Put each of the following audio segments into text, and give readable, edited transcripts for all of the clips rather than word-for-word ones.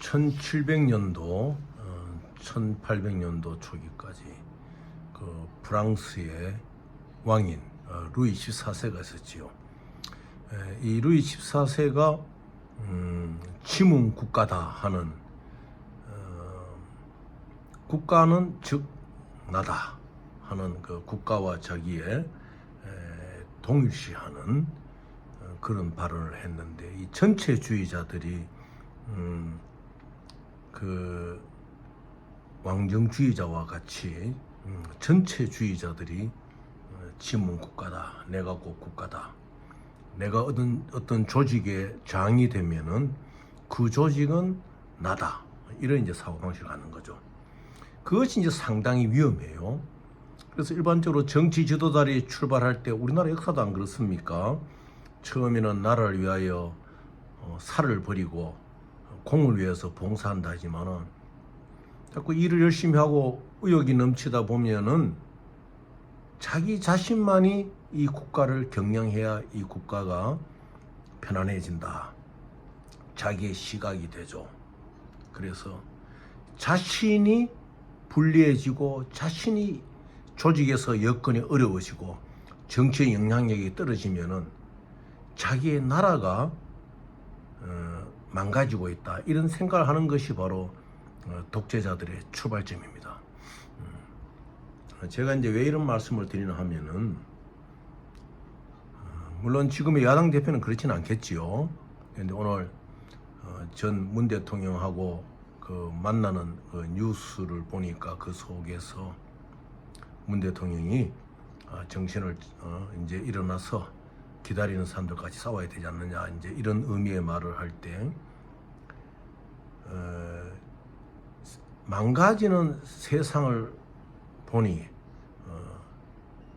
1700년도, 1800년도 초기까지 그 프랑스의 왕인 루이 14세가 있었지요. 이 루이 14세가 지문 국가다 하는 국가는 즉 나다 하는 그 국가와 자기의 동일시하는 그런 발언을 했는데, 이 전체주의자들이 그 왕정주의자와 같이 전체주의자들이 지문 국가다, 내가 곧 국가다, 내가 어떤 조직의 장이 되면은 그 조직은 나다, 이런 이제 사고방식을 하는 거죠. 그것이 이제 상당히 위험해요. 그래서 일반적으로 정치 지도자들이 출발할 때, 우리나라 역사도 안 그렇습니까? 처음에는 나라를 위하여 살을 버리고 공을 위해서 봉사한다 하지만은 자꾸 일을 열심히 하고 의욕이 넘치다 보면은 자기 자신만이 이 국가를 경영해야 이 국가가 편안해진다, 자기의 시각이 되죠. 그래서 자신이 불리해지고 자신이 조직에서 여건이 어려워지고 정치의 영향력이 떨어지면은 자기의 나라가 망가지고 있다, 이런 생각을 하는 것이 바로 독재자들의 출발점입니다. 제가 이제 왜 이런 말씀을 드리나 하면은, 물론 지금의 야당 대표는 그렇지는 않겠지요. 그런데 오늘 전 문 대통령하고 그 만나는 그 뉴스를 보니까 그 속에서 문 대통령이 정신을 이제 일어나서 기다리는 사람들까지 싸워야 되지 않느냐, 이제 이런 의미의 말을 할 때, 망가지는 세상을 보니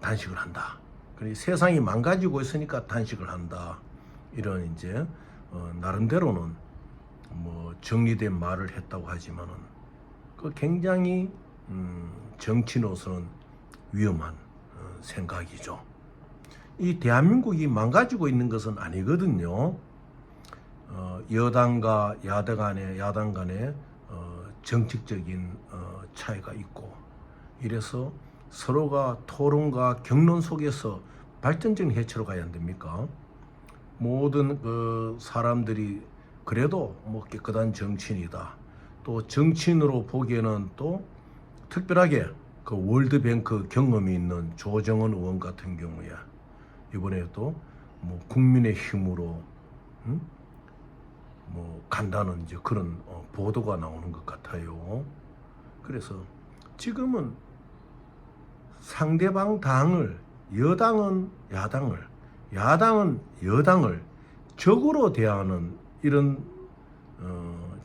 단식을 한다. 그리고 세상이 망가지고 있으니까 단식을 한다. 이런 이제 나름대로는 뭐 정리된 말을 했다고 하지만은 그 굉장히 정치인으로서는 위험한 생각이죠. 이 대한민국이 망가지고 있는 것은 아니거든요. 여당과 야당 간에 정책적인 차이가 있고, 이래서 서로가 토론과 격론 속에서 발전적인 해체로 가야 안 됩니까? 모든 그 사람들이 그래도 뭐 깨끗한 정치인이다, 또 정치인으로 보기에는 또 특별하게 그 월드뱅크 경험이 있는 조정원 의원 같은 경우에 이번에도 뭐 국민의 힘으로 뭐 간다는 이제 그런 보도가 나오는 것 같아요. 그래서 지금은 상대방 당을, 여당은 야당을, 야당은 여당을 적으로 대하는 이런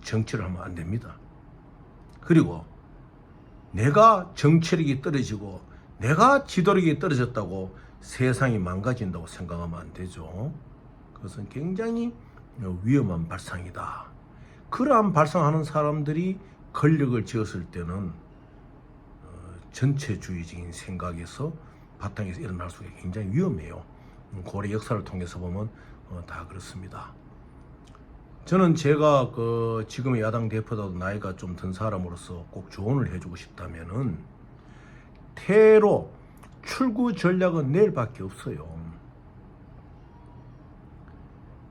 정치를 하면 안 됩니다. 그리고 내가 정치력이 떨어지고 내가 지도력이 떨어졌다고 세상이 망가진다고 생각하면 안 되죠. 그것은 굉장히 위험한 발상이다. 그러한 발상하는 사람들이 권력을 쥐었을 때는 전체주의적인 생각에서 바탕에서 일어날 수가 굉장히 위험해요. 고려 역사를 통해서 보면 다 그렇습니다. 저는 제가 그 지금의 야당 대표도 나이가 좀 든 사람으로서 꼭 조언을 해주고 싶다면은, 퇴로 출구 전략은 내일밖에 없어요.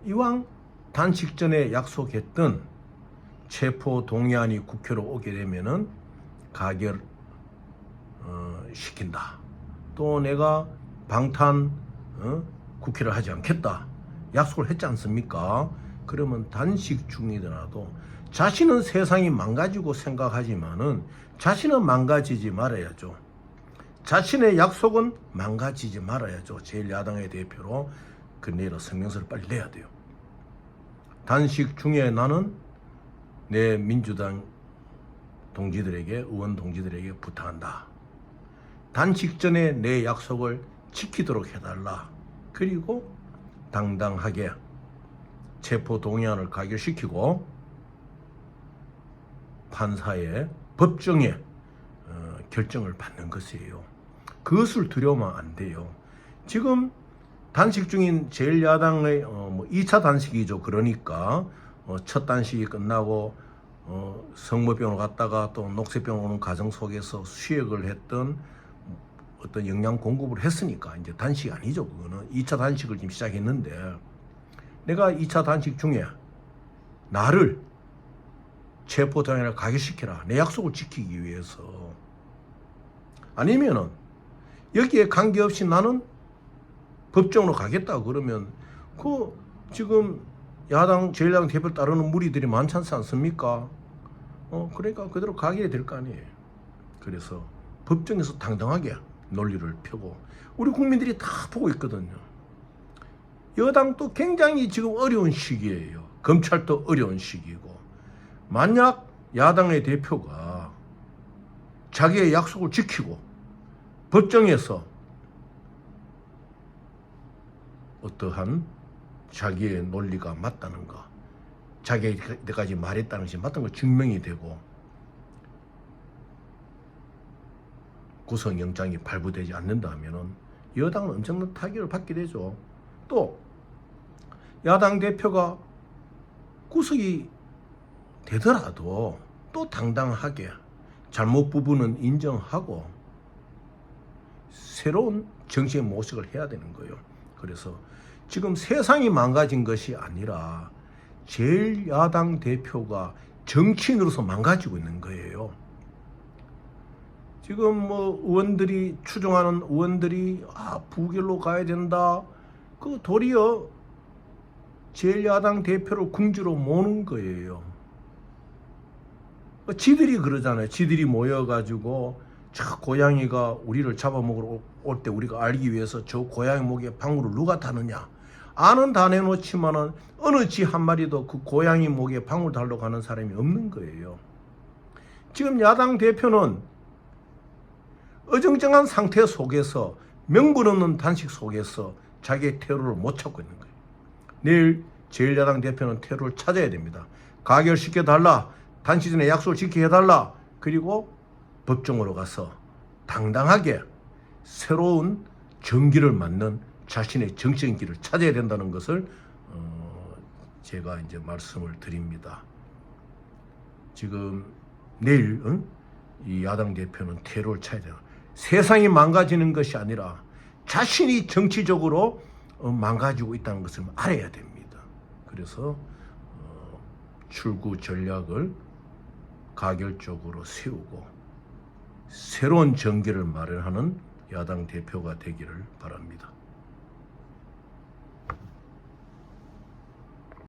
이왕 단식 전에 약속했던 체포 동의안이 국회로 오게 되면은 가결 시킨다. 또 내가 방탄 국회를 하지 않겠다 약속을 했지 않습니까? 그러면 단식 중이더라도 자신은 세상이 망가지고 생각하지만은 자신은 망가지지 말아야죠. 자신의 약속은 망가지지 말아야죠. 제1야당의 대표로 그 내일 성명서를 빨리 내야 돼요. 단식 중에 나는 내 민주당 동지들에게, 의원 동지들에게 부탁한다. 단식 전에 내 약속을 지키도록 해달라. 그리고 당당하게 체포 동의안을 가결시키고 판사의 법정의 결정을 받는 것이에요. 그것을 두려워하면 안 돼요. 지금 단식 중인 제1야당의 2차 단식이죠. 그러니까 첫 단식이 끝나고 성모병으로 갔다가 또 녹색병으로 오는 과정 속에서 수액을 했던 어떤 영양 공급을 했으니까 이제 단식이 아니죠. 그거는 2차 단식을 지금 시작했는데, 내가 2차 단식 중에 나를 체포동의를 가결시켜라, 내 약속을 지키기 위해서, 아니면은 여기에 관계없이 나는 법정으로 가겠다 그러면 그 지금 야당 제1야당 대표 따르는 무리들이 많지 않습니까? 그러니까 그대로 가게 될 거 아니에요. 그래서 법정에서 당당하게 논리를 펴고 우리 국민들이 다 보고 있거든요. 여당도 굉장히 지금 어려운 시기예요. 검찰도 어려운 시기고, 만약 야당의 대표가 자기의 약속을 지키고 법정에서 어떠한 자기의 논리가 맞다는 거, 자기가 이때까지 말했다는 것이 맞다는 거 증명이 되고 구속영장이 발부되지 않는다면은 여당은 엄청난 타격을 받게 되죠. 또 야당 대표가 구속이 되더라도 또 당당하게 잘못 부분은 인정하고 새로운 정치의 모색을 해야 되는 거예요. 그래서 지금 세상이 망가진 것이 아니라 제1야당 대표가 정치인으로서 망가지고 있는 거예요. 지금 뭐 의원들이 추종하는 의원들이 부결로 가야 된다. 그 도리어 제1야당 대표를 궁지로 모는 거예요. 지들이 그러잖아요. 지들이 모여가지고 저 고양이가 우리를 잡아먹으러 올 때 우리가 알기 위해서 저 고양이 목에 방울을 누가 타느냐. 아는 다 내놓지만은 어느 지 한 마리도 그 고양이 목에 방울 달러 가는 사람이 없는 거예요. 지금 야당 대표는 어정쩡한 상태 속에서, 명분 없는 단식 속에서 자기의 퇴로를 못 찾고 있는 거예요. 내일 제1야당 대표는 퇴로를 찾아야 됩니다. 가결시켜달라, 단식 전에 약속을 지키게 해달라, 그리고 법정으로 가서 당당하게 새로운 정기를 맞는 자신의 정치적인 길을 찾아야 된다는 것을 제가 이제 말씀을 드립니다. 지금 내일 이 야당 대표는 퇴로를 찾아야 돼요. 세상이 망가지는 것이 아니라 자신이 정치적으로 망가지고 있다는 것을 알아야 됩니다. 그래서 출구 전략을 가결적으로 세우고 새로운 정기를 마련하는 야당 대표가 되기를 바랍니다.